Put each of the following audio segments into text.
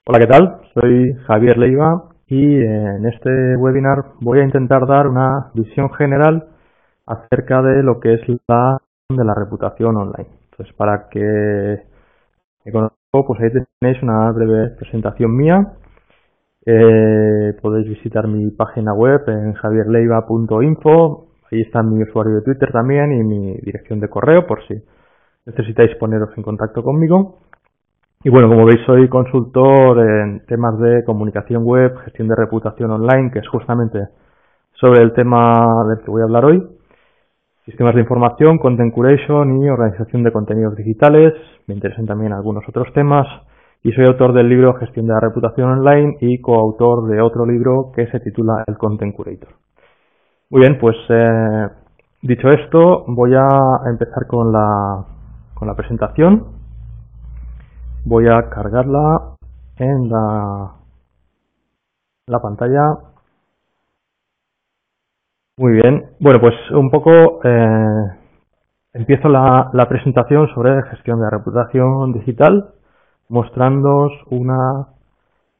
Hola, ¿qué tal? Soy Javier Leiva y en este webinar voy a intentar dar una visión general acerca de lo que es la reputación online. Entonces, para que me conozco, pues ahí tenéis una breve presentación mía. Podéis visitar mi página web en javierleiva.info. Ahí está mi usuario de Twitter también y mi dirección de correo por si necesitáis poneros en contacto conmigo. Y bueno, como veis, soy consultor en temas de comunicación web, gestión de reputación online, que es justamente sobre el tema del que voy a hablar hoy. Sistemas de información, content curation y organización de contenidos digitales. Me interesan también algunos otros temas. Y soy autor del libro Gestión de la reputación online y coautor de otro libro que se titula El Content Curator. Muy bien, pues dicho esto, voy a empezar con la presentación. Voy a cargarla en la pantalla. Muy bien. Bueno, pues un poco empiezo la presentación sobre gestión de reputación digital, mostrándoos una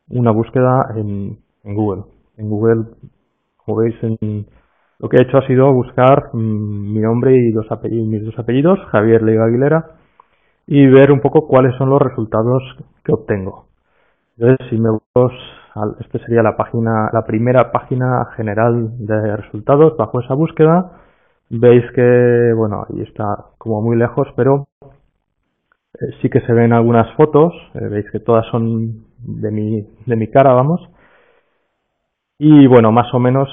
búsqueda en Google. En Google, como veis, lo que he hecho ha sido buscar mi nombre y mis dos apellidos, Javier Leiva Aguilera, y ver un poco cuáles son los resultados que obtengo. Entonces, si me voy esta sería la primera página general de resultados bajo esa búsqueda. Veis que, bueno, ahí está como muy lejos, pero sí que se ven algunas fotos. Veis que todas son de mi cara, vamos. Y bueno, más o menos,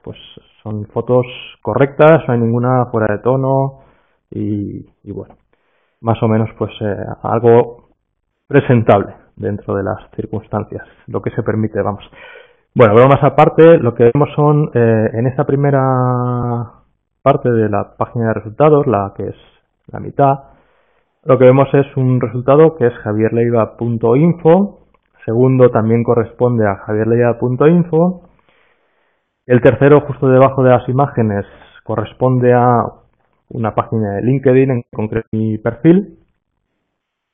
pues son fotos correctas, no hay ninguna fuera de tono y bueno, más o menos pues algo presentable dentro de las circunstancias, lo que se permite, vamos. Bueno, bromas aparte, lo que vemos son en esta primera parte de la página de resultados, la que es la mitad, lo que vemos es un resultado que es javierleiva.info, segundo también corresponde a javierleiva.info, el tercero justo debajo de las imágenes corresponde a una página de LinkedIn, en concreto mi perfil,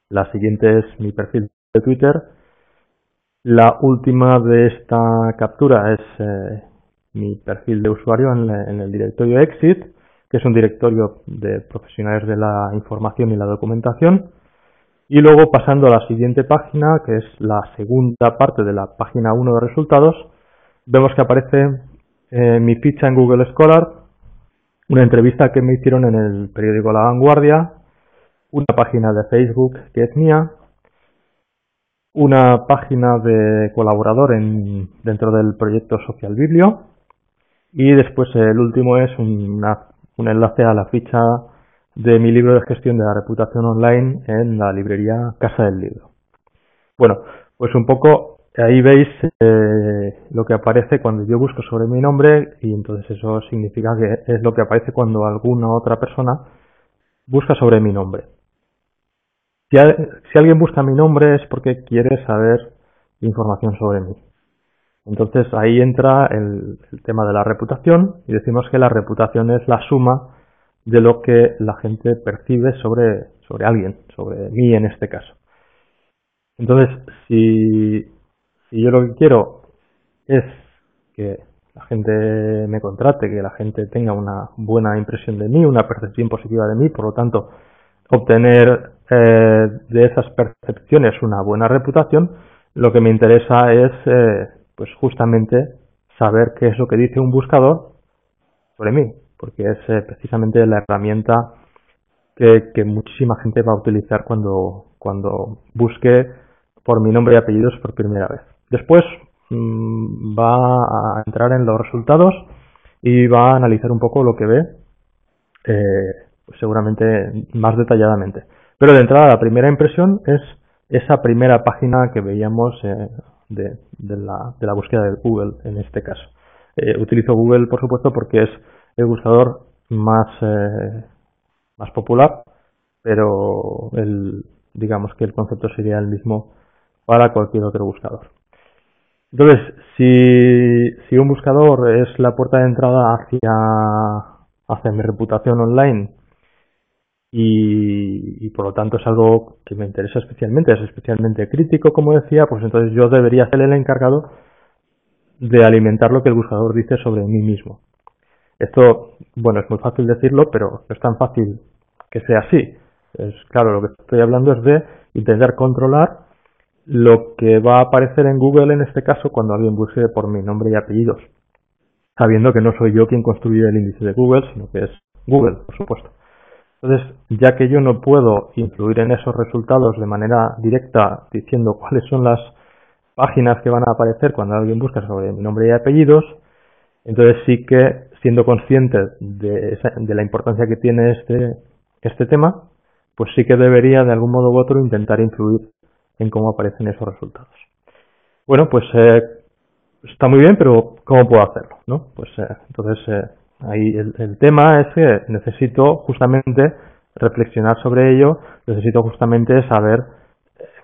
la siguiente es mi perfil de Twitter. La última de esta captura es mi perfil de usuario en el directorio Exit, que es un directorio de profesionales de la información y la documentación. Y luego pasando a la siguiente página, que es la segunda parte de la página 1 de resultados, vemos que aparece mi ficha en Google Scholar, una entrevista que me hicieron en el periódico La Vanguardia, una página de Facebook que es mía, una página de colaborador dentro del proyecto Social Biblio y después el último es un enlace a la ficha de mi libro de gestión de la reputación online en la librería Casa del Libro. Bueno, pues un poco ahí veis lo que aparece cuando yo busco sobre mi nombre y entonces eso significa que es lo que aparece cuando alguna otra persona busca sobre mi nombre. Si alguien busca mi nombre es porque quiere saber información sobre mí. Entonces ahí entra el tema de la reputación y decimos que la reputación es la suma de lo que la gente percibe sobre alguien, sobre mí en este caso. Entonces, si yo lo que quiero es que la gente me contrate, que la gente tenga una buena impresión de mí, una percepción positiva de mí, por lo tanto, obtener de esas percepciones una buena reputación, lo que me interesa es pues justamente saber qué es lo que dice un buscador sobre mí, porque es precisamente la herramienta que muchísima gente va a utilizar cuando busque por mi nombre y apellidos por primera vez. Después va a entrar en los resultados y va a analizar un poco lo que ve, pues seguramente más detalladamente. Pero de entrada la primera impresión es esa primera página que veíamos de la búsqueda de Google en este caso. Utilizo Google por supuesto porque es el buscador más popular, pero digamos que el concepto sería el mismo para cualquier otro buscador. Entonces, si un buscador es la puerta de entrada hacia mi reputación online y por lo tanto es algo que me interesa especialmente, es especialmente crítico, como decía, pues entonces yo debería ser el encargado de alimentar lo que el buscador dice sobre mí mismo. Esto, bueno, es muy fácil decirlo, pero no es tan fácil que sea así. Claro, lo que estoy hablando es de intentar controlar lo que va a aparecer en Google en este caso cuando alguien busque por mi nombre y apellidos, sabiendo que no soy yo quien construye el índice de Google, sino que es Google, por supuesto. Entonces, ya que yo no puedo influir en esos resultados de manera directa diciendo cuáles son las páginas que van a aparecer cuando alguien busca sobre mi nombre y apellidos, entonces sí que, siendo consciente de la importancia que tiene este tema, pues sí que debería de algún modo u otro intentar influir en cómo aparecen esos resultados. Bueno, pues está muy bien, pero ¿cómo puedo hacerlo? ¿No? Pues entonces ahí el tema es que necesito justamente reflexionar sobre ello, necesito justamente saber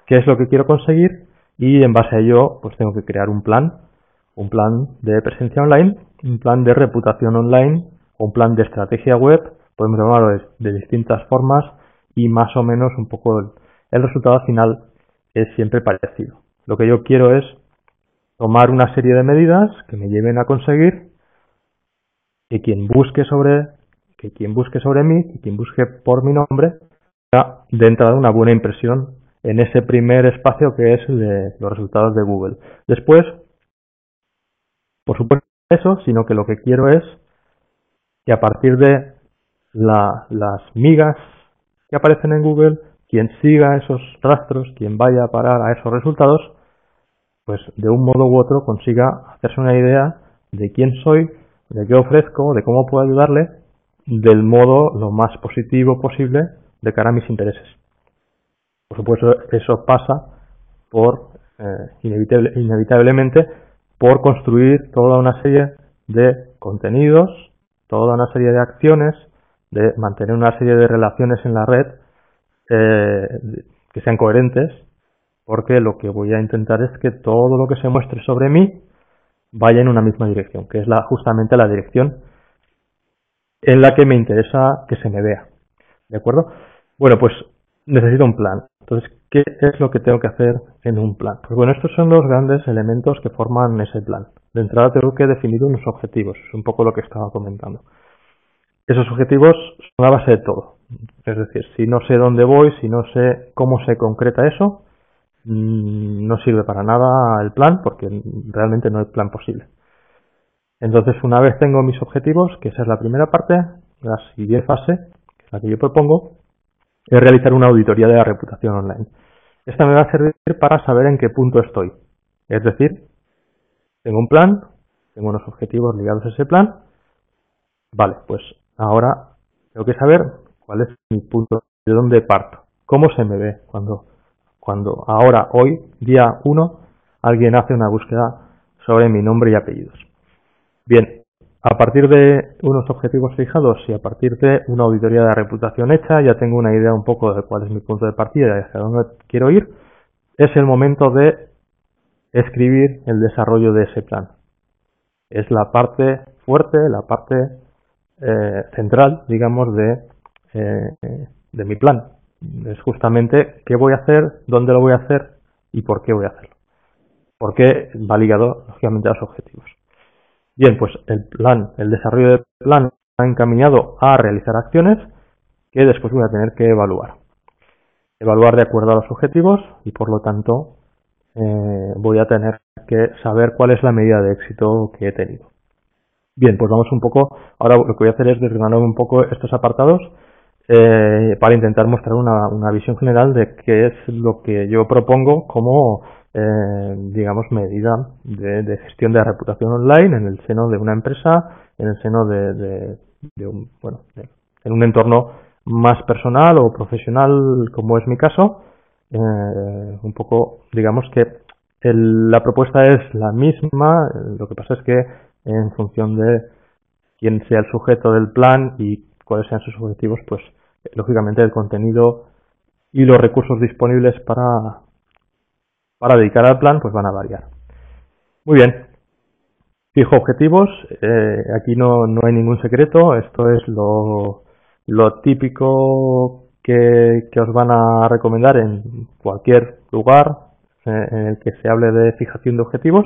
qué es lo que quiero conseguir y en base a ello pues tengo que crear un plan de presencia online, un plan de reputación online, un plan de estrategia web, podemos llamarlo de distintas formas y más o menos un poco el resultado final es siempre parecido. Lo que yo quiero es tomar una serie de medidas que me lleven a conseguir que quien busque sobre mí, que quien busque por mi nombre, tenga de entrada una buena impresión en ese primer espacio que es el de los resultados de Google. Después, por supuesto, eso, sino que lo que quiero es que a partir de las migas que aparecen en Google, quien siga esos rastros, quien vaya a parar a esos resultados, pues de un modo u otro consiga hacerse una idea de quién soy, de qué ofrezco, de cómo puedo ayudarle, del modo lo más positivo posible de cara a mis intereses. Por supuesto, eso pasa por, inevitablemente, por construir toda una serie de contenidos, toda una serie de acciones, de mantener una serie de relaciones en la red que sean coherentes, porque lo que voy a intentar es que todo lo que se muestre sobre mí vaya en una misma dirección, que es justamente la dirección en la que me interesa que se me vea. ¿De acuerdo? Bueno, pues necesito un plan. Entonces, ¿qué es lo que tengo que hacer en un plan? Pues bueno, estos son los grandes elementos que forman ese plan. De entrada tengo que definir unos objetivos, es un poco lo que estaba comentando. Esos objetivos son la base de todo. Es decir, si no sé dónde voy, si no sé cómo se concreta eso, no sirve para nada el plan porque realmente no hay plan posible. Entonces, una vez tengo mis objetivos, que esa es la primera parte, la siguiente fase, que es la que yo propongo, es realizar una auditoría de la reputación online. Esta me va a servir para saber en qué punto estoy. Es decir, tengo un plan, tengo unos objetivos ligados a ese plan. Vale, pues ahora tengo que saber cuál es mi punto, de dónde parto, cómo se me ve cuando ahora, hoy, día 1, alguien hace una búsqueda sobre mi nombre y apellidos. Bien, a partir de unos objetivos fijados y a partir de una auditoría de la reputación hecha, ya tengo una idea un poco de cuál es mi punto de partida y hacia dónde quiero ir. Es el momento de escribir el desarrollo de ese plan. Es la parte fuerte, la parte central, digamos, de mi plan. Es justamente qué voy a hacer, dónde lo voy a hacer y por qué voy a hacerlo. Porque va ligado, lógicamente, a los objetivos. Bien, pues el desarrollo del plan está encaminado a realizar acciones que después voy a tener que evaluar. Evaluar de acuerdo a los objetivos y por lo tanto voy a tener que saber cuál es la medida de éxito que he tenido. Bien, pues vamos un poco, ahora lo que voy a hacer es desgranar un poco estos apartados para intentar mostrar una visión general de qué es lo que yo propongo como digamos, medida de gestión de la reputación online en el seno de una empresa, en el seno de en un entorno más personal o profesional, como es mi caso. Un poco, digamos que la propuesta es la misma, lo que pasa es que en función de quién sea el sujeto del plan y cuáles sean sus objetivos, pues lógicamente el contenido y los recursos disponibles para dedicar al plan pues van a variar. Muy bien, fijo objetivos, aquí no hay ningún secreto, esto es lo típico que os van a recomendar en cualquier lugar en el que se hable de fijación de objetivos.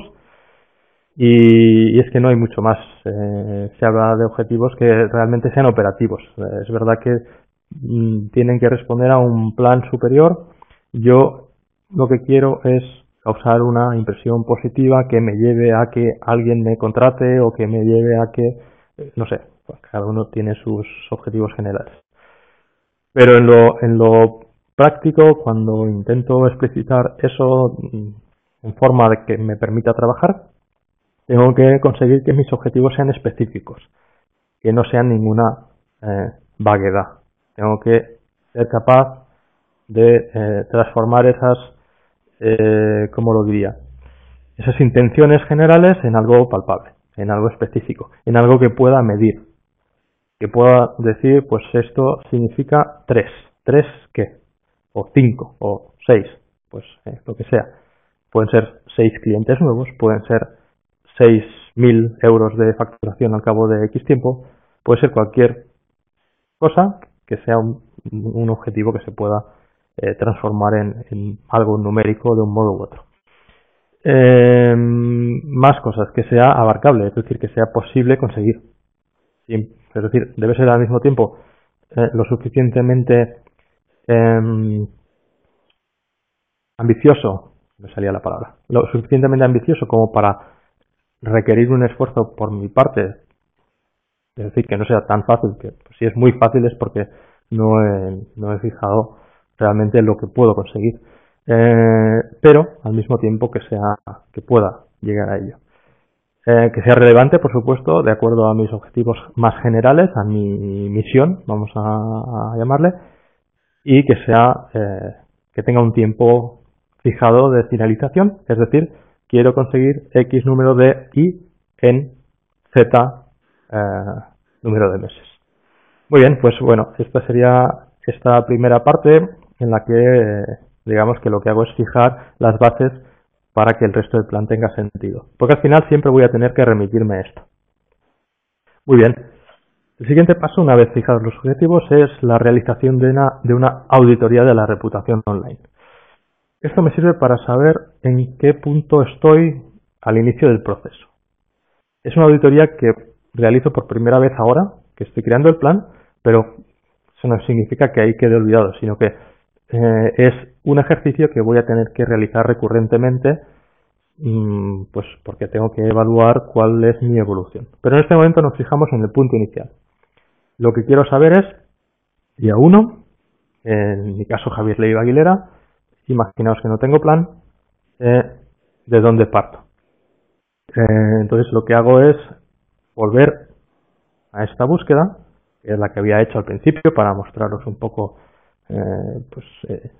Y es que no hay mucho más. Se habla de objetivos que realmente sean operativos. Es verdad que tienen que responder a un plan superior. Yo lo que quiero es causar una impresión positiva que me lleve a que alguien me contrate o que me lleve a que, no sé, pues cada uno tiene sus objetivos generales. Pero en lo práctico, cuando intento explicitar eso en forma de que me permita trabajar, tengo que conseguir que mis objetivos sean específicos, que no sean ninguna vaguedad. Tengo que ser capaz de transformar esas, ¿cómo lo diría? Esas intenciones generales en algo palpable, en algo específico, en algo que pueda medir, que pueda decir, pues esto significa 3. ¿3 qué? O 5, o 6, pues lo que sea. Pueden ser 6 clientes nuevos, pueden ser 6.000 euros de facturación al cabo de X tiempo, puede ser cualquier cosa que sea un objetivo que se pueda transformar en algo numérico de un modo u otro. Más cosas, que sea abarcable, es decir, que sea posible conseguir. Sí, es decir, debe ser al mismo tiempo lo suficientemente ambicioso, me salía la palabra, lo suficientemente ambicioso como para requerir un esfuerzo por mi parte, es decir, que no sea tan fácil, que pues, si es muy fácil es porque no he fijado realmente lo que puedo conseguir, pero al mismo tiempo que pueda llegar a ello. Que sea relevante, por supuesto, de acuerdo a mis objetivos más generales, a mi misión, vamos a llamarle, y que que tenga un tiempo fijado de finalización, es decir, quiero conseguir X número de Y en Z número de meses. Muy bien, pues bueno, esta sería esta primera parte en la que digamos que lo que hago es fijar las bases para que el resto del plan tenga sentido. Porque al final siempre voy a tener que remitirme a esto. Muy bien. El siguiente paso, una vez fijados los objetivos, es la realización de una auditoría de la reputación online. Esto me sirve para saber en qué punto estoy al inicio del proceso. Es una auditoría que realizo por primera vez ahora, que estoy creando el plan, pero eso no significa que ahí quede olvidado, sino que es un ejercicio que voy a tener que realizar recurrentemente, pues porque tengo que evaluar cuál es mi evolución. Pero en este momento nos fijamos en el punto inicial. Lo que quiero saber es, día 1, en mi caso Javier Leiva Aguilera, imaginaos que no tengo plan, ¿de dónde parto? Entonces lo que hago es volver a esta búsqueda, que es la que había hecho al principio para mostraros un poco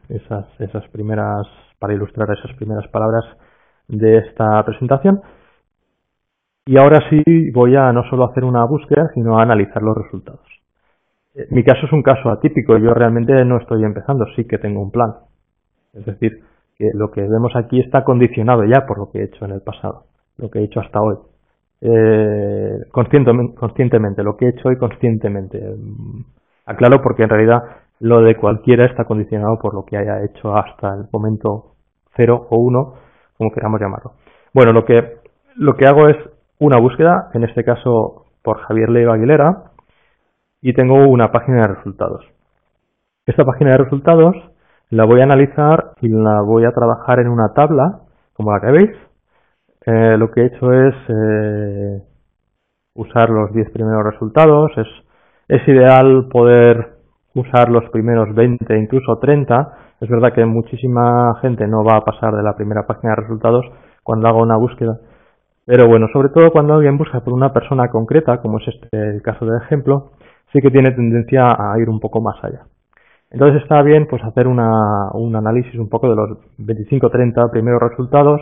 esas primeras, para ilustrar esas primeras palabras de esta presentación. Y ahora sí voy a no solo hacer una búsqueda, sino a analizar los resultados. Mi caso es un caso atípico, yo realmente no estoy empezando, sí que tengo un plan. Es decir, que lo que vemos aquí está condicionado ya por lo que he hecho en el pasado, lo que he hecho hasta hoy. Conscientemente, lo que he hecho hoy conscientemente. Aclaro porque en realidad lo de cualquiera está condicionado por lo que haya hecho hasta el momento 0 o 1, como queramos llamarlo. Bueno, lo que hago es una búsqueda, en este caso por Javier Leiva Aguilera, y tengo una página de resultados. Esta página de resultados la voy a analizar y la voy a trabajar en una tabla, como la que veis. Lo que he hecho es usar los 10 primeros resultados. Es ideal poder usar los primeros 20, incluso 30. Es verdad que muchísima gente no va a pasar de la primera página de resultados cuando haga una búsqueda. Pero bueno, sobre todo cuando alguien busca por una persona concreta, como es el caso del ejemplo, sí que tiene tendencia a ir un poco más allá. Entonces está bien pues hacer un análisis un poco de los 25-30 primeros resultados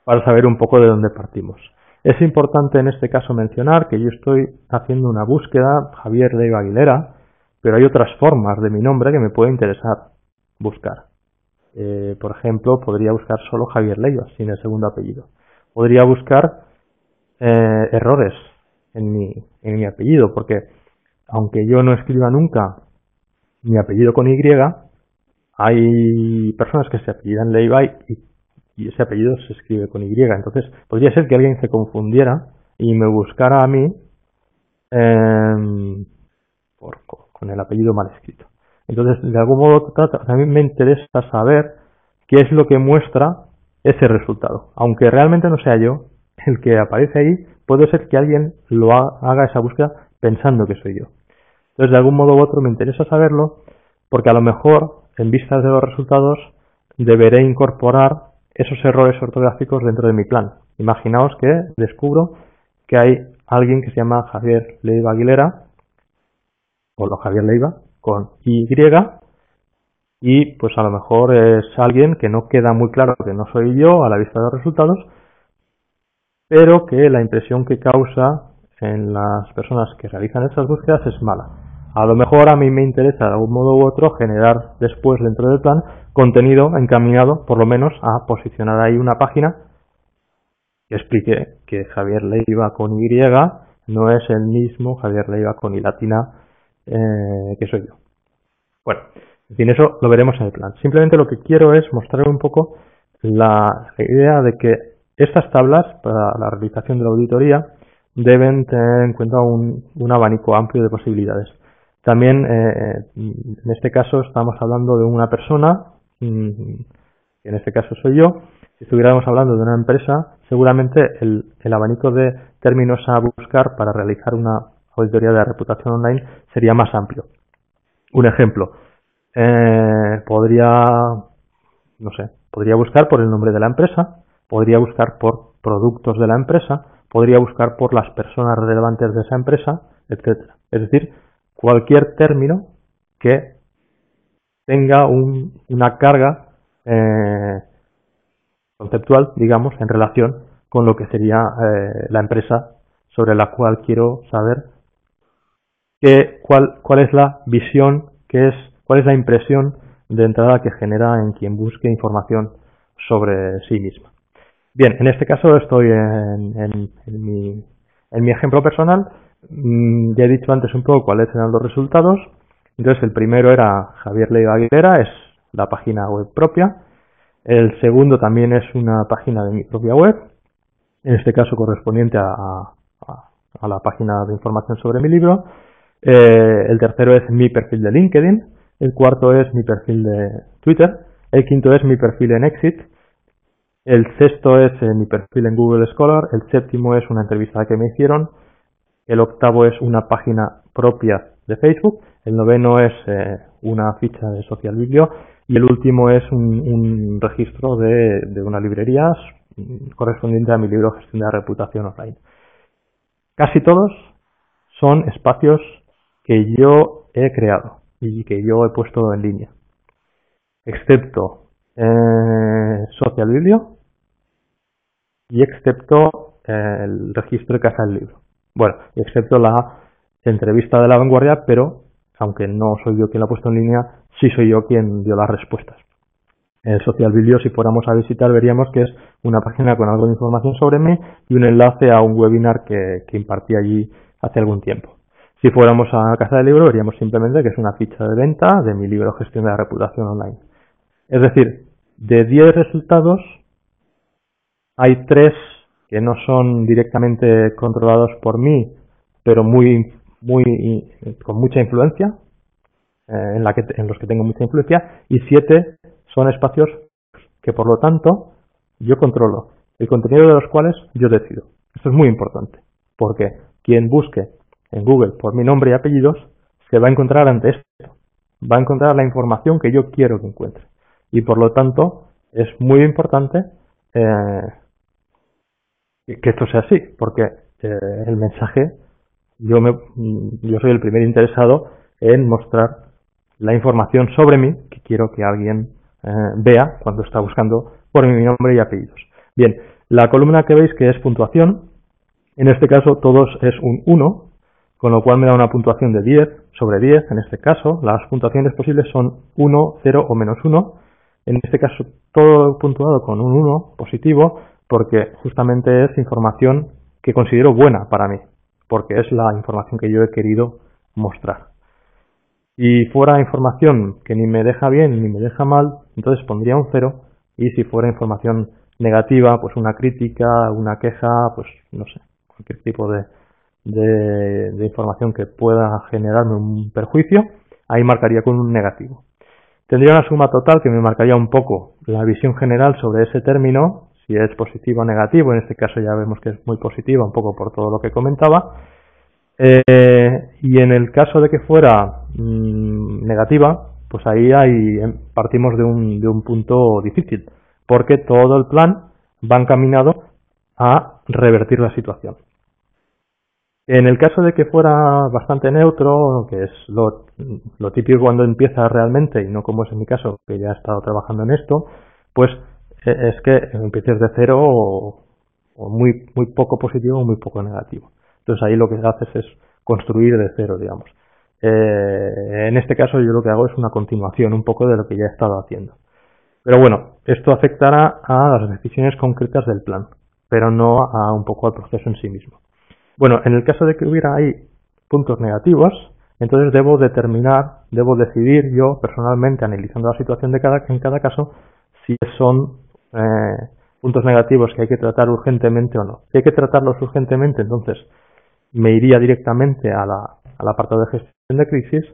para saber un poco de dónde partimos. Es importante en este caso mencionar que yo estoy haciendo una búsqueda, Javier Leiva Aguilera, pero hay otras formas de mi nombre que me puede interesar buscar. Por ejemplo, podría buscar solo Javier Leiva, sin el segundo apellido. Podría buscar errores en mi apellido, porque aunque yo no escriba nunca mi apellido con Y, hay personas que se apellidan Leiva y ese apellido se escribe con Y. Entonces, podría ser que alguien se confundiera y me buscara a mí con el apellido mal escrito. Entonces, de algún modo, también me interesa saber qué es lo que muestra ese resultado. Aunque realmente no sea yo el que aparece ahí, puede ser que alguien lo haga esa búsqueda pensando que soy yo. Entonces, de algún modo u otro me interesa saberlo, porque a lo mejor, en vistas de los resultados, deberé incorporar esos errores ortográficos dentro de mi plan. Imaginaos que descubro que hay alguien que se llama Javier Leiva Aguilera, o Javier Leiva, con Y, y pues a lo mejor es alguien que no queda muy claro que no soy yo a la vista de los resultados, pero que la impresión que causa en las personas que realizan esas búsquedas es mala. A lo mejor a mí me interesa de algún modo u otro generar después dentro del plan contenido encaminado por lo menos a posicionar ahí una página que explique que Javier Leiva con Y no es el mismo Javier Leiva con Y latina que soy yo. Bueno, en fin, eso lo veremos en el plan. Simplemente lo que quiero es mostrar un poco la idea de que estas tablas para la realización de la auditoría deben tener en cuenta un abanico amplio de posibilidades. También, en este caso, estamos hablando de una persona, que en este caso soy yo. Si estuviéramos hablando de una empresa, seguramente el abanico de términos a buscar para realizar una auditoría de reputación online sería más amplio. Un ejemplo, podría buscar por el nombre de la empresa, podría buscar por productos de la empresa, podría buscar por las personas relevantes de esa empresa, etcétera. Es decir, cualquier término que tenga una carga conceptual, digamos, en relación con lo que sería la empresa sobre la cual quiero saber cuál es la visión, cuál es la impresión de entrada que genera en quien busque información sobre sí misma. Bien, en este caso estoy en mi ejemplo personal. Ya he dicho antes un poco cuáles eran los resultados. Entonces, el primero era Javier Leiva Aguilera, es la página web propia. El segundo también es una página de mi propia web, en este caso correspondiente a la página de información sobre mi libro. El tercero es mi perfil de LinkedIn. El cuarto es mi perfil de Twitter. El quinto es mi perfil en Exit. El sexto es mi perfil en Google Scholar. El séptimo es una entrevista que me hicieron. El octavo es una página propia de Facebook. El noveno es una ficha de Social Biblio. Y el último es un registro de una librería correspondiente a mi libro Gestión de la Reputación Online. Casi todos son espacios que yo he creado y que yo he puesto en línea, excepto Social Biblio y excepto el registro de Casa del Libro. Bueno, y excepto la entrevista de La Vanguardia, pero aunque no soy yo quien la ha puesto en línea, sí soy yo quien dio las respuestas. El Social Biblio, si fuéramos a visitar, veríamos que es una página con algo de información sobre mí y un enlace a un webinar que impartí allí hace algún tiempo. Si fuéramos a Casa del Libro, veríamos simplemente que es una ficha de venta de mi libro Gestión de la Reputación Online. Es decir, de 10 resultados, hay 3 que no son directamente controlados por mí, pero con mucha influencia, en los que tengo mucha influencia, y 7 son espacios que, por lo tanto, yo controlo, el contenido de los cuales yo decido. Esto es muy importante, porque quien busque en Google por mi nombre y apellidos se va a encontrar ante esto, va a encontrar la información que yo quiero que encuentre. Y por lo tanto, es muy importante que esto sea así, porque el mensaje, yo soy el primer interesado en mostrar la información sobre mí que quiero que alguien vea cuando está buscando por mi nombre y apellidos. Bien, la columna que veis que es puntuación, en este caso todos es un 1, con lo cual me da una puntuación de 10 sobre 10, en este caso. Las puntuaciones posibles son 1, 0 o menos 1. En este caso todo puntuado con un 1 positivo, porque justamente es información que considero buena para mí, porque es la información que yo he querido mostrar. Si fuera información que ni me deja bien ni me deja mal, entonces pondría un 0, y si fuera información negativa, pues una crítica, una queja, pues no sé, cualquier tipo de información que pueda generarme un perjuicio, ahí marcaría con un negativo. Tendría una suma total que me marcaría un poco la visión general sobre ese término, si es positivo o negativo. En este caso ya vemos que es muy positiva, un poco por todo lo que comentaba. Y en el caso de que fuera negativa, pues ahí partimos de un punto difícil, porque todo el plan va encaminado a revertir la situación. En el caso de que fuera bastante neutro, que es lo típico cuando empieza realmente, y no como es en mi caso, que ya he estado trabajando en esto, pues es que empieces de cero o muy poco positivo o muy poco negativo. Entonces ahí lo que haces es construir de cero, digamos. En este caso yo lo que hago es una continuación un poco de lo que ya he estado haciendo. Pero bueno, esto afectará a las decisiones concretas del plan, pero no a un poco al proceso en sí mismo. Bueno, en el caso de que hubiera ahí puntos negativos, entonces debo decidir yo personalmente, analizando la situación en cada caso, si son puntos negativos que hay que tratar urgentemente o no. Si hay que tratarlos urgentemente, entonces me iría directamente al apartado de gestión de crisis,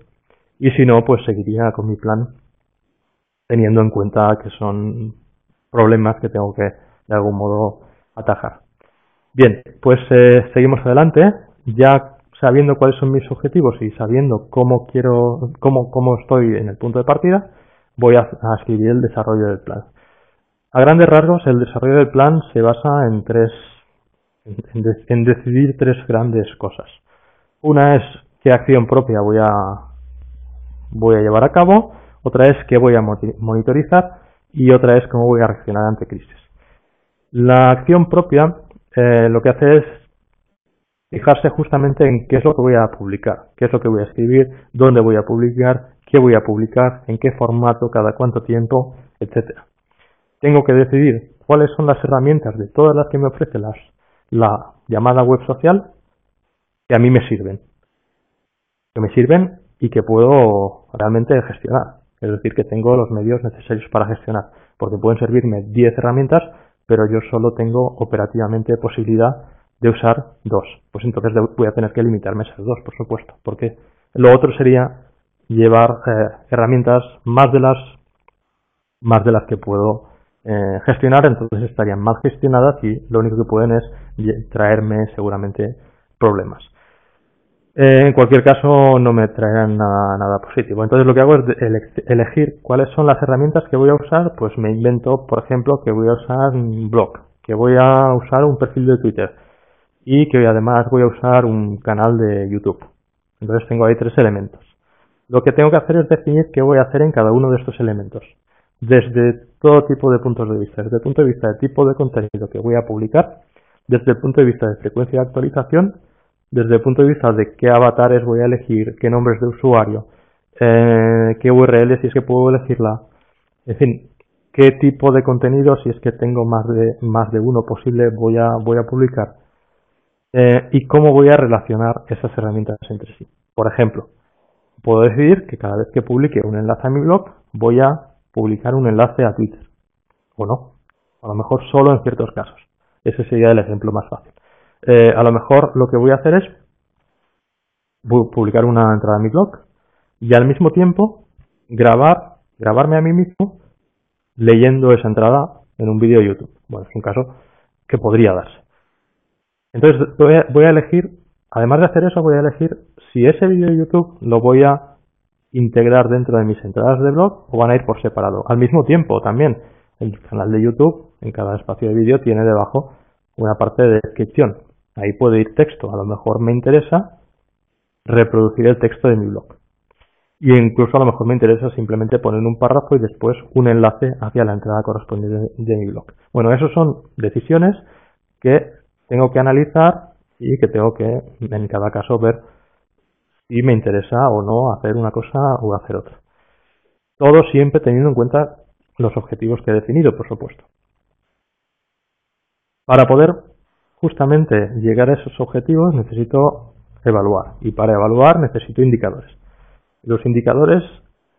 y si no, pues seguiría con mi plan, teniendo en cuenta que son problemas que tengo que de algún modo atajar. Bien, pues seguimos adelante. Ya sabiendo cuáles son mis objetivos y sabiendo cómo estoy en el punto de partida, voy a escribir el desarrollo del plan. A grandes rasgos, el desarrollo del plan se basa en decidir tres grandes cosas. Una es qué acción propia voy a llevar a cabo, otra es qué voy a monitorizar, y otra es cómo voy a reaccionar ante crisis. La acción propia lo que hace es fijarse justamente en qué es lo que voy a publicar, qué es lo que voy a escribir, dónde voy a publicar, qué voy a publicar, en qué formato, cada cuánto tiempo, etcétera. Tengo que decidir cuáles son las herramientas de todas las que me ofrece la llamada web social que a mí me sirven. Y que puedo realmente gestionar. Es decir, que tengo los medios necesarios para gestionar. Porque pueden servirme 10 herramientas, pero yo solo tengo operativamente posibilidad de usar 2. Pues entonces voy a tener que limitarme a esas 2, por supuesto. Porque lo otro sería llevar herramientas más de las que puedo gestionar, entonces estarían mal gestionadas y lo único que pueden es traerme seguramente problemas. En cualquier caso no me traerán nada positivo. Entonces lo que hago es elegir cuáles son las herramientas que voy a usar. Pues me invento, por ejemplo, que voy a usar un blog, que voy a usar un perfil de Twitter y que además voy a usar un canal de YouTube. Entonces tengo ahí 3 elementos. Lo que tengo que hacer es definir qué voy a hacer en cada uno de estos elementos, desde todo tipo de puntos de vista, desde el punto de vista de tipo de contenido que voy a publicar, desde el punto de vista de frecuencia de actualización, desde el punto de vista de qué avatares voy a elegir, qué nombres de usuario, qué URL si es que puedo elegirla, en fin, qué tipo de contenido, si es que tengo más de uno posible, voy a publicar, y cómo voy a relacionar esas herramientas entre sí. Por ejemplo, puedo decidir que cada vez que publique un enlace a mi blog, voy a publicar un enlace a Twitter, o no, a lo mejor solo en ciertos casos. Ese sería el ejemplo más fácil. A lo mejor lo que voy a hacer es publicar una entrada a mi blog y al mismo tiempo grabarme a mí mismo leyendo esa entrada en un vídeo de YouTube. Bueno, es un caso que podría darse. Entonces voy a elegir, además de hacer eso, voy a elegir si ese vídeo de YouTube lo voy a integrar dentro de mis entradas de blog o van a ir por separado. Al mismo tiempo también, el canal de YouTube, en cada espacio de vídeo, tiene debajo una parte de descripción. Ahí puede ir texto. A lo mejor me interesa reproducir el texto de mi blog. Y incluso a lo mejor me interesa simplemente poner un párrafo y después un enlace hacia la entrada correspondiente de mi blog. Bueno, esas son decisiones que tengo que analizar y que tengo que, en cada caso, ver si me interesa o no hacer una cosa o hacer otra. Todo siempre teniendo en cuenta los objetivos que he definido, por supuesto. Para poder justamente llegar a esos objetivos necesito evaluar, y para evaluar necesito indicadores. Los indicadores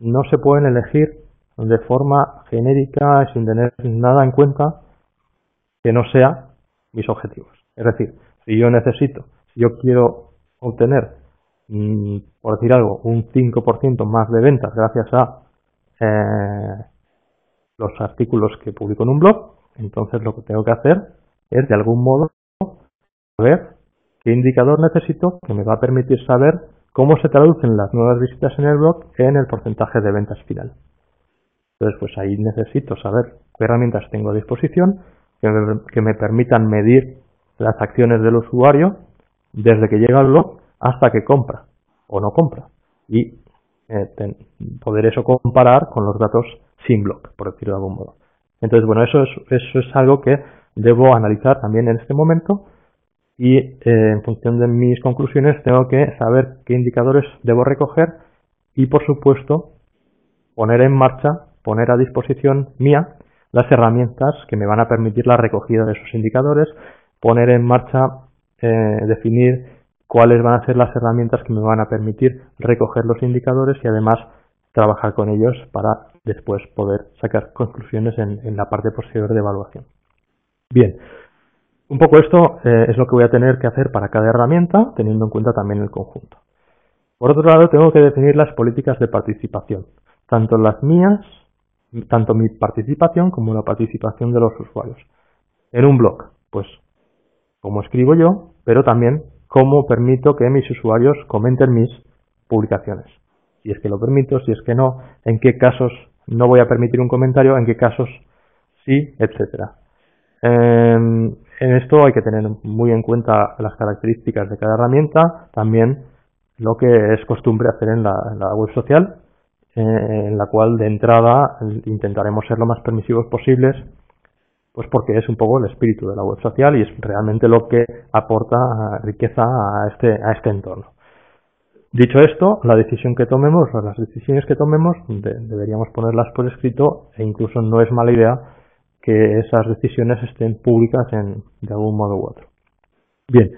no se pueden elegir de forma genérica y sin tener nada en cuenta que no sea mis objetivos. Es decir, si yo quiero obtener, por decir algo, un 5% más de ventas gracias a los artículos que publico en un blog, entonces lo que tengo que hacer es de algún modo saber qué indicador necesito que me va a permitir saber cómo se traducen las nuevas visitas en el blog en el porcentaje de ventas final. Entonces, pues ahí necesito saber qué herramientas tengo a disposición que me permitan medir las acciones del usuario desde que llega al blog hasta que compra o no compra. Y poder eso comparar con los datos sin blog, por decirlo de algún modo. Entonces, bueno, eso es algo que debo analizar también en este momento y en función de mis conclusiones tengo que saber qué indicadores debo recoger y, por supuesto, poner en marcha, poner a disposición mía las herramientas que me van a permitir la recogida de esos indicadores, poner en marcha, definir cuáles van a ser las herramientas que me van a permitir recoger los indicadores y además trabajar con ellos para después poder sacar conclusiones en la parte posterior de evaluación. Bien, un poco esto es lo que voy a tener que hacer para cada herramienta, teniendo en cuenta también el conjunto. Por otro lado, tengo que definir las políticas de participación, tanto las mías, tanto mi participación como la participación de los usuarios. En un blog, pues, cómo escribo yo, pero también cómo permito que mis usuarios comenten mis publicaciones. Si es que lo permito, si es que no, en qué casos no voy a permitir un comentario, en qué casos sí, etcétera. En esto hay que tener muy en cuenta las características de cada herramienta, también lo que es costumbre hacer en la web social, en la cual de entrada intentaremos ser lo más permisivos posibles, pues porque es un poco el espíritu de la web social y es realmente lo que aporta riqueza a este entorno. Dicho esto, la decisión que tomemos, o las decisiones que tomemos, deberíamos ponerlas por escrito e incluso no es mala idea que esas decisiones estén públicas de algún modo u otro. Bien,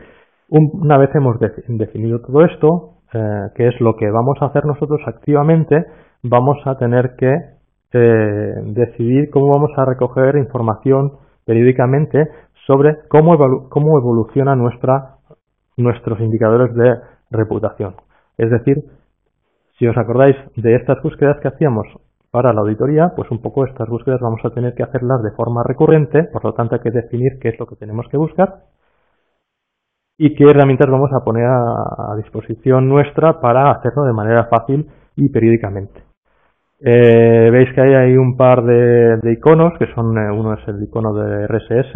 una vez hemos definido todo esto, que es lo que vamos a hacer nosotros activamente, vamos a tener que decidir cómo vamos a recoger información periódicamente sobre cómo evoluciona nuestros indicadores de reputación. Es decir, si os acordáis de estas búsquedas que hacíamos para la auditoría, pues un poco estas búsquedas vamos a tener que hacerlas de forma recurrente, por lo tanto hay que definir qué es lo que tenemos que buscar y qué herramientas vamos a poner a disposición nuestra para hacerlo de manera fácil y periódicamente. Veis que hay ahí un par de iconos, que son, uno es el icono de RSS,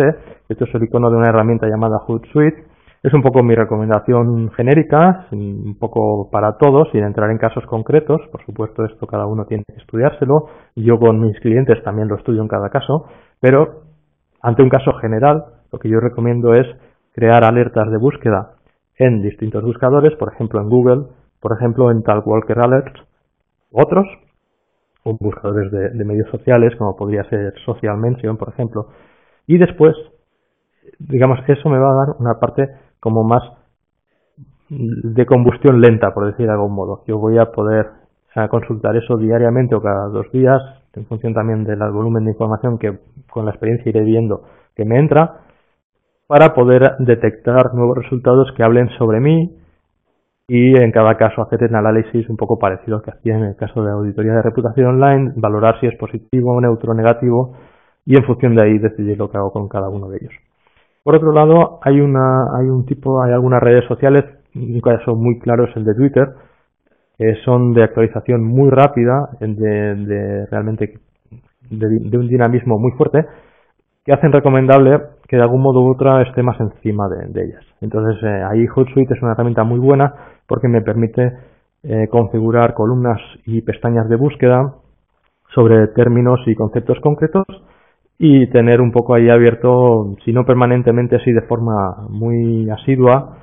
esto es el icono de una herramienta llamada Hootsuite. Es un poco mi recomendación genérica, un poco para todos, sin entrar en casos concretos. Por supuesto, esto cada uno tiene que estudiárselo. Yo con mis clientes también lo estudio en cada caso, pero ante un caso general, lo que yo recomiendo es crear alertas de búsqueda en distintos buscadores, por ejemplo en Google, por ejemplo en Talkwalker Alerts, otros, o buscadores de medios sociales, como podría ser Social Mention, por ejemplo. Y después, digamos, eso me va a dar una parte como más de combustión lenta, por decir de algún modo. Yo voy a poder consultar eso diariamente o cada 2 días, en función también del volumen de información que con la experiencia iré viendo que me entra, para poder detectar nuevos resultados que hablen sobre mí y en cada caso hacer el análisis un poco parecido al que hacía en el caso de auditoría de reputación online, valorar si es positivo, neutro, negativo y en función de ahí decidir lo que hago con cada uno de ellos. Por otro lado, hay algunas redes sociales, un caso muy claro es el de Twitter, que son de actualización muy rápida, realmente de un dinamismo muy fuerte, que hacen recomendable que de algún modo u otro esté más encima de ellas. Entonces ahí Hootsuite es una herramienta muy buena porque me permite configurar columnas y pestañas de búsqueda sobre términos y conceptos concretos y tener un poco ahí abierto, si no permanentemente, sí de forma muy asidua,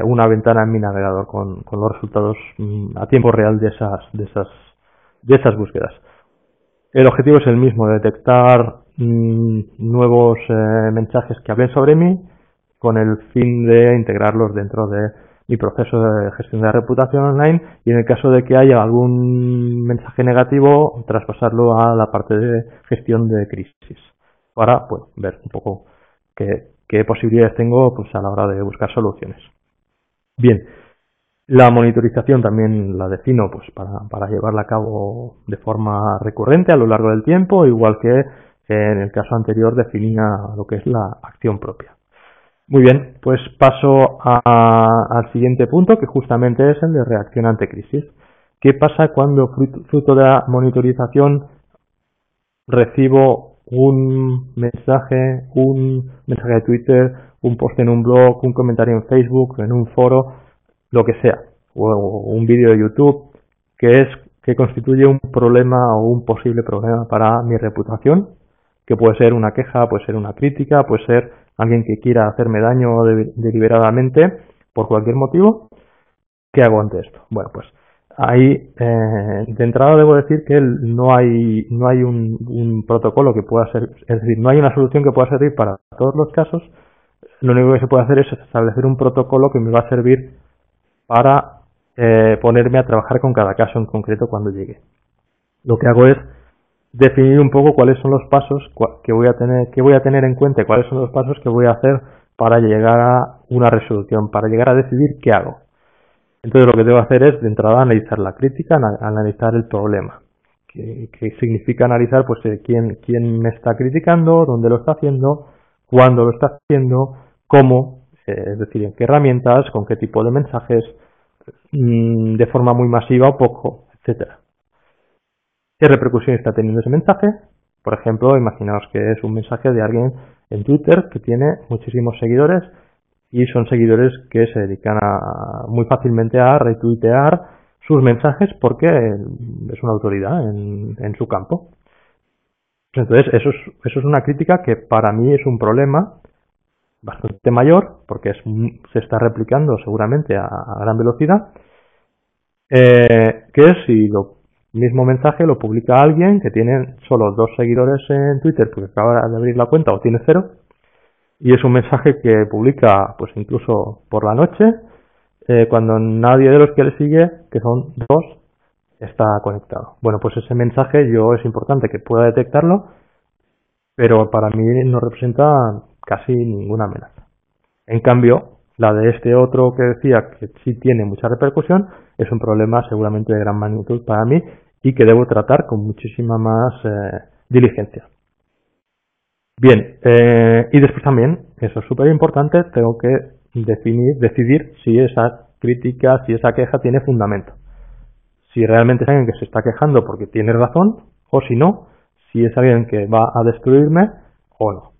una ventana en mi navegador con los resultados a tiempo real de esas búsquedas. El objetivo es el mismo, detectar nuevos mensajes que hablen sobre mí con el fin de integrarlos dentro de mi proceso de gestión de reputación online, y en el caso de que haya algún mensaje negativo, traspasarlo a la parte de gestión de crisis, para pues ver un poco qué posibilidades tengo pues a la hora de buscar soluciones. Bien, la monitorización también la defino pues para llevarla a cabo de forma recurrente a lo largo del tiempo, igual que en el caso anterior definía lo que es la acción propia. Muy bien, pues paso al siguiente punto, que justamente es el de reacción ante crisis. ¿Qué pasa cuando fruto de la monitorización recibo un mensaje de Twitter, un post en un blog, un comentario en Facebook, en un foro, lo que sea, o un vídeo de YouTube, que constituye un problema o un posible problema para mi reputación, que puede ser una queja, puede ser una crítica, puede ser alguien que quiera hacerme daño deliberadamente por cualquier motivo? ¿Qué hago ante esto? Bueno, pues ahí de entrada debo decir que no hay un protocolo que pueda ser, es decir, no hay una solución que pueda servir para todos los casos. Lo único que se puede hacer es establecer un protocolo que me va a servir para ponerme a trabajar con cada caso en concreto cuando llegue. Lo que hago es definir un poco cuáles son los pasos que voy a tener en cuenta, cuáles son los pasos que voy a hacer para llegar a una resolución, para llegar a decidir qué hago. Entonces lo que debo hacer es de entrada analizar la crítica, analizar el problema. ¿Qué significa analizar? Pues quién me está criticando, dónde lo está haciendo, cuándo lo está haciendo, cómo, es decir, en qué herramientas, con qué tipo de mensajes, de forma muy masiva o poco, etcétera. ¿Qué repercusión está teniendo ese mensaje? Por ejemplo, imaginaos que es un mensaje de alguien en Twitter que tiene muchísimos seguidores y son seguidores que se dedican muy fácilmente a retuitear sus mensajes porque es una autoridad en su campo. Entonces, eso es una crítica que para mí es un problema bastante mayor, porque se está replicando seguramente a gran velocidad, que es si lo mismo mensaje lo publica alguien que tiene solo 2 seguidores en Twitter porque acaba de abrir la cuenta o tiene 0, y es un mensaje que publica pues incluso por la noche, cuando nadie de los que le sigue, que son 2, está conectado. Bueno, pues ese mensaje es importante que pueda detectarlo, pero para mí no representa casi ninguna amenaza. En cambio, la de este otro que decía que sí tiene mucha repercusión es un problema seguramente de gran magnitud para mí y que debo tratar con muchísima más diligencia. Bien, y después también, eso es súper importante, tengo que decidir si esa crítica, si esa queja tiene fundamento. Si realmente es alguien que se está quejando porque tiene razón, o si no, si es alguien que va a destruirme o no.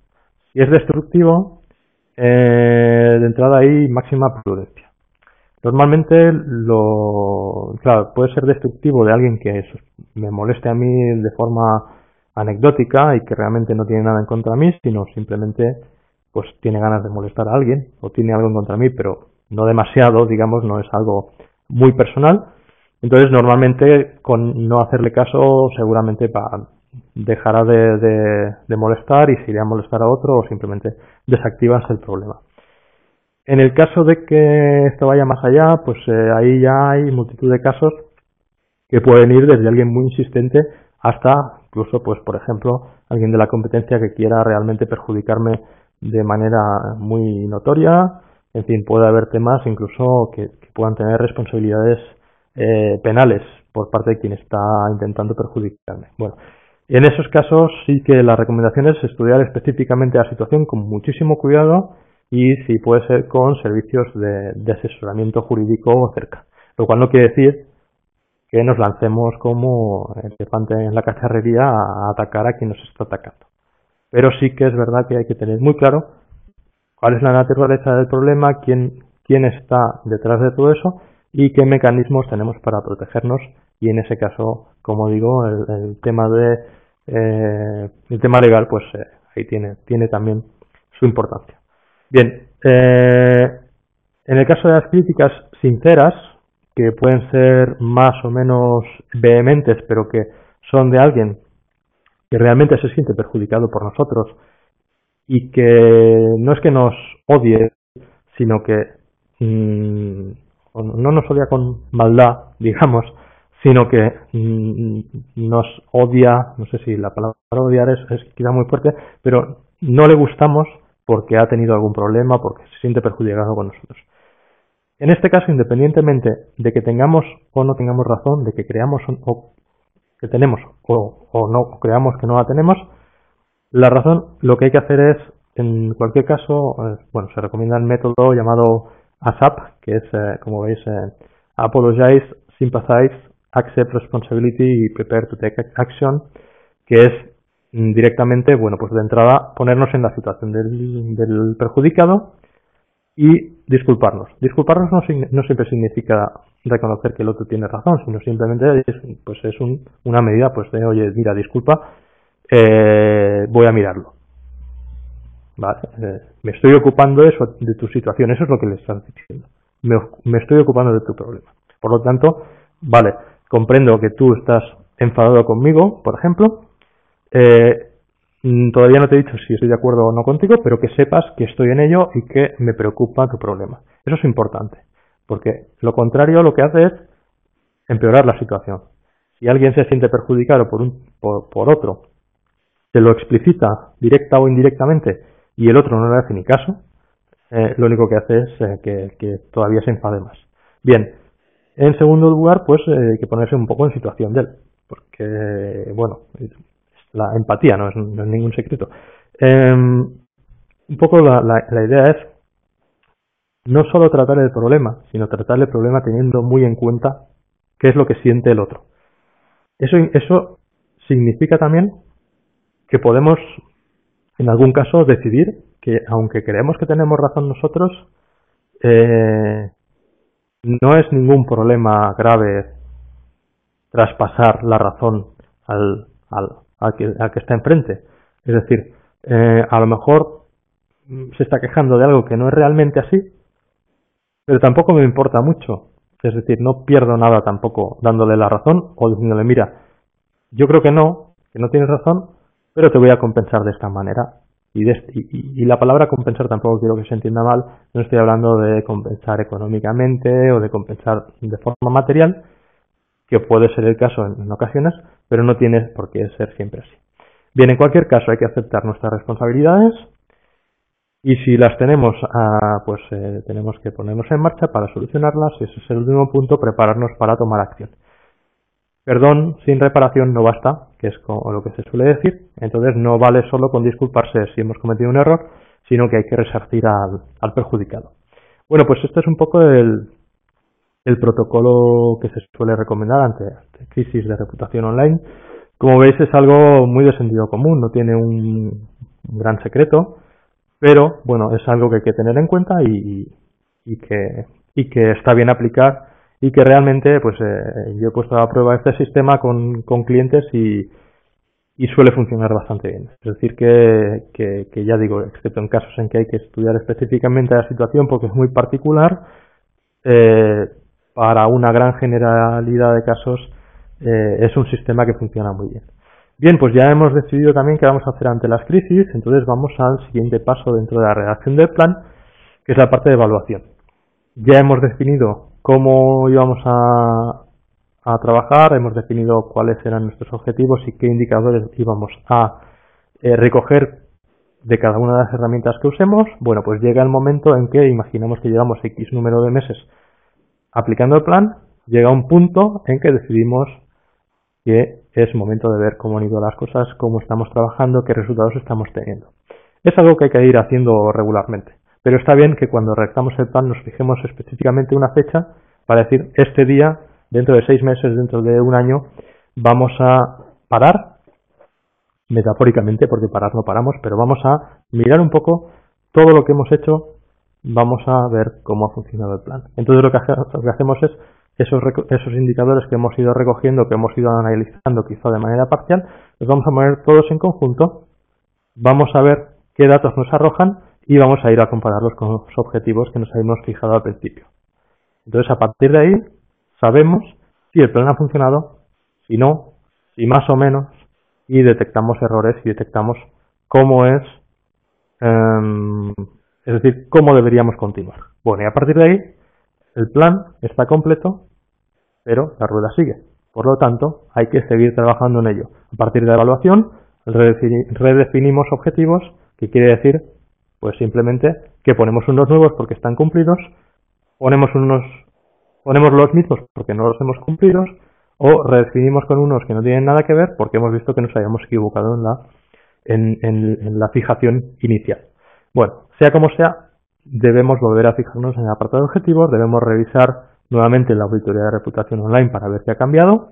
Si es destructivo, de entrada hay máxima prudencia. Normalmente, claro, puede ser destructivo de alguien que me moleste a mí de forma anecdótica y que realmente no tiene nada en contra de mí, sino simplemente pues tiene ganas de molestar a alguien o tiene algo en contra de mí, pero no demasiado, digamos, no es algo muy personal. Entonces, normalmente, con no hacerle caso, seguramente dejará de molestar y se irá a molestar a otro o simplemente desactivas el problema. En el caso de que esto vaya más allá, pues ahí ya hay multitud de casos que pueden ir desde alguien muy insistente hasta incluso, pues por ejemplo, alguien de la competencia que quiera realmente perjudicarme de manera muy notoria. En fin, puede haber temas incluso que puedan tener responsabilidades penales por parte de quien está intentando perjudicarme. Bueno, en esos casos sí que la recomendación es estudiar específicamente la situación con muchísimo cuidado y si puede ser con servicios de asesoramiento jurídico cerca. Lo cual no quiere decir que nos lancemos como elefante en la cacharrería a atacar a quien nos está atacando. Pero sí que es verdad que hay que tener muy claro cuál es la naturaleza del problema, quién está detrás de todo eso y qué mecanismos tenemos para protegernos. Y en ese caso, como digo, el tema legal, pues ahí tiene también su importancia. Bien, en el caso de las críticas sinceras, que pueden ser más o menos vehementes, pero que son de alguien que realmente se siente perjudicado por nosotros y que no es que nos odie, sino que o no nos odia con maldad, digamos, sino que nos odia, no sé si la palabra odiar es quizá muy fuerte, pero no le gustamos porque ha tenido algún problema, porque se siente perjudicado con nosotros. En este caso, independientemente de que tengamos o no tengamos razón, de que creamos o que tenemos o no creamos que no la tenemos, la razón, lo que hay que hacer es, en cualquier caso, bueno, se recomienda el método llamado ASAP, que es, como veis, Apologize, Sympathize, Accept Responsibility y Prepare to Take Action, que es directamente, bueno, pues de entrada ponernos en la situación del perjudicado y disculparnos. Disculparnos no siempre significa reconocer que el otro tiene razón, sino simplemente es una medida pues de, oye, mira, disculpa, voy a mirarlo. Vale, me estoy ocupando de tu situación, eso es lo que le estás diciendo. Me estoy ocupando de tu problema. Por lo tanto, vale, comprendo que tú estás enfadado conmigo, por ejemplo. Todavía no te he dicho si estoy de acuerdo o no contigo, pero que sepas que estoy en ello y que me preocupa tu problema. Eso es importante, porque lo contrario lo que hace es empeorar la situación. Si alguien se siente perjudicado por otro, se lo explicita directa o indirectamente y el otro no le hace ni caso, lo único que hace es que todavía se enfade más. Bien, en segundo lugar, pues hay que ponerse un poco en situación de él, porque, bueno, la empatía no es ningún secreto. Un poco la idea es no solo tratar el problema, sino tratar el problema teniendo muy en cuenta qué es lo que siente el otro. Eso significa también que podemos, en algún caso, decidir que, aunque creemos que tenemos razón nosotros, no es ningún problema grave traspasar la razón al que está enfrente. Es decir, a lo mejor se está quejando de algo que no es realmente así, pero tampoco me importa mucho. Es decir, no pierdo nada tampoco dándole la razón o diciéndole, mira, yo creo que no tienes razón, pero te voy a compensar de esta manera. Y la palabra compensar tampoco quiero que se entienda mal, no estoy hablando de compensar económicamente o de compensar de forma material, que puede ser el caso en ocasiones, pero no tiene por qué ser siempre así. Bien, en cualquier caso hay que aceptar nuestras responsabilidades y si las tenemos, pues tenemos que ponernos en marcha para solucionarlas y ese es el último punto, prepararnos para tomar acción. Perdón sin reparación no basta, que es como lo que se suele decir, entonces no vale solo con disculparse si hemos cometido un error, sino que hay que resarcir al perjudicado. Bueno, pues este es un poco el protocolo que se suele recomendar ante crisis de reputación online. Como veis es algo muy de sentido común, no tiene un gran secreto, pero bueno, es algo que hay que tener en cuenta y que está bien aplicar y que realmente pues yo he puesto a prueba este sistema con clientes y suele funcionar bastante bien. Es decir que ya digo, excepto en casos en que hay que estudiar específicamente la situación porque es muy particular, para una gran generalidad de casos es un sistema que funciona muy bien. Bien, pues ya hemos decidido también qué vamos a hacer ante las crisis, entonces vamos al siguiente paso dentro de la redacción del plan, que es la parte de evaluación. Ya hemos definido cómo íbamos a trabajar, hemos definido cuáles eran nuestros objetivos y qué indicadores íbamos a recoger de cada una de las herramientas que usemos. Bueno, pues llega el momento en que imaginamos que llevamos X número de meses aplicando el plan, llega un punto en que decidimos que es momento de ver cómo han ido las cosas, cómo estamos trabajando, qué resultados estamos teniendo. Es algo que hay que ir haciendo regularmente, pero está bien que cuando redactamos el plan nos fijemos específicamente una fecha para decir, este día, dentro de 6 meses, dentro de un año, vamos a parar, metafóricamente, porque parar no paramos, pero vamos a mirar un poco todo lo que hemos hecho, vamos a ver cómo ha funcionado el plan. Entonces lo que hacemos es esos indicadores que hemos ido recogiendo, que hemos ido analizando quizá de manera parcial, los vamos a poner todos en conjunto, vamos a ver qué datos nos arrojan y vamos a ir a compararlos con los objetivos que nos habíamos fijado al principio. Entonces a partir de ahí sabemos si el plan ha funcionado, si no, si más o menos, y detectamos errores y detectamos cómo es Es decir, cómo deberíamos continuar. Bueno, y a partir de ahí, el plan está completo, pero la rueda sigue. Por lo tanto, hay que seguir trabajando en ello. A partir de la evaluación, redefinimos objetivos, que quiere decir, pues simplemente que ponemos unos nuevos porque están cumplidos, ponemos los mismos porque no los hemos cumplido, o redefinimos con unos que no tienen nada que ver porque hemos visto que nos habíamos equivocado en la fijación inicial. Bueno, sea como sea, debemos volver a fijarnos en el apartado de objetivos, debemos revisar nuevamente la auditoría de reputación online para ver qué ha cambiado.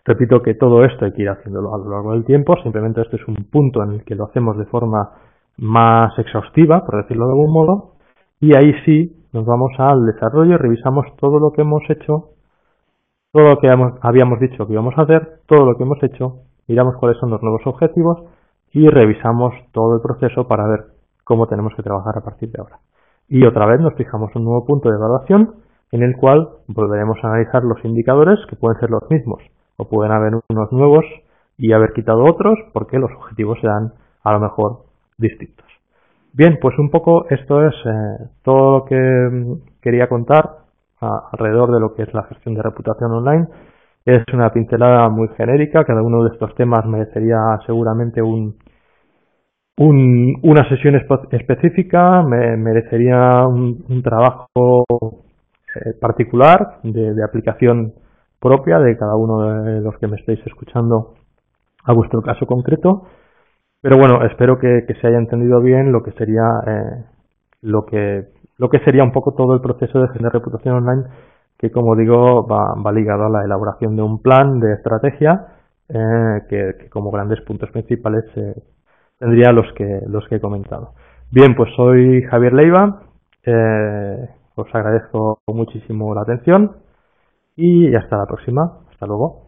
Repito que todo esto hay que ir haciéndolo a lo largo del tiempo, simplemente este es un punto en el que lo hacemos de forma más exhaustiva, por decirlo de algún modo, y ahí sí nos vamos al desarrollo, revisamos todo lo que hemos hecho, todo lo que habíamos dicho que íbamos a hacer, todo lo que hemos hecho, miramos cuáles son los nuevos objetivos y revisamos todo el proceso para ver cómo tenemos que trabajar a partir de ahora. Y otra vez nos fijamos un nuevo punto de evaluación en el cual volveremos a analizar los indicadores, que pueden ser los mismos o pueden haber unos nuevos y haber quitado otros porque los objetivos serán a lo mejor distintos. Bien, pues un poco esto es todo lo que quería contar alrededor de lo que es la gestión de reputación online. Es una pincelada muy genérica, cada uno de estos temas merecería seguramente una sesión específica, merecería un trabajo particular de aplicación propia de cada uno de los que me estáis escuchando a vuestro caso concreto. Pero bueno, espero que se haya entendido bien lo que sería lo que sería un poco todo el proceso de gestión de reputación online, que como digo va ligado a la elaboración de un plan de estrategia que como grandes puntos principales tendría los que he comentado. Bien, pues soy Javier Leiva, os agradezco muchísimo la atención y hasta la próxima. Hasta luego.